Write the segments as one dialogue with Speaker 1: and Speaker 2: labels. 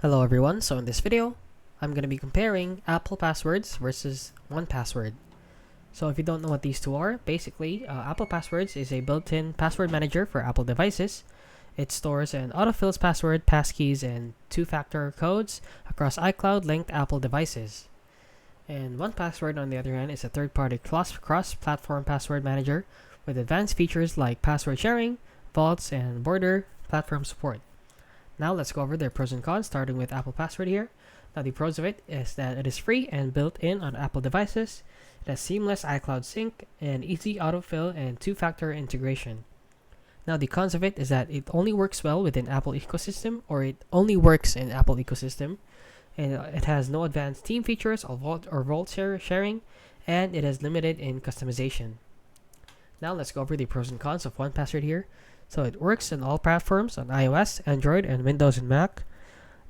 Speaker 1: Hello everyone, so in this video, I'm going to be comparing Apple Passwords versus 1Password. So if you don't know what these two are, basically, Apple Passwords is a built-in password manager for Apple devices. It stores and autofills password, passkeys, and two-factor codes across iCloud-linked Apple devices. And 1Password, on the other hand, is a third-party cross-platform password manager with advanced features like password sharing, vaults, and border platform support. Now let's go over their pros and cons, starting with Apple Password here. Now the pros of it is that it is free and built in on Apple devices. It has seamless iCloud sync and easy autofill and two-factor integration. Now the cons of it is that it only works well within Apple ecosystem, or it only works in Apple ecosystem, and it has no advanced team features or vault sharing, and it is limited in customization. Now let's go over the pros and cons of 1Password here. So it works on all platforms on iOS, Android, and Windows and Mac.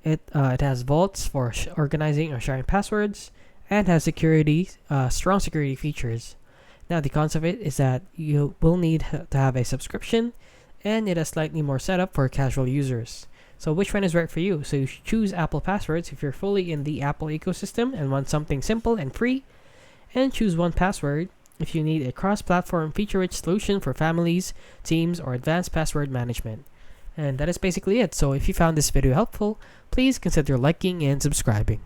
Speaker 1: It has vaults for organizing or sharing passwords, and has strong security features. Now the cons of it is that you will need to have a subscription, and it has slightly more setup for casual users. So which one is right for you? So you should choose Apple Passwords if you're fully in the Apple ecosystem and want something simple and free, and choose 1Password if you need a cross-platform feature-rich solution for families, teams, or advanced password management. And that is basically it. So if you found this video helpful, please consider liking and subscribing.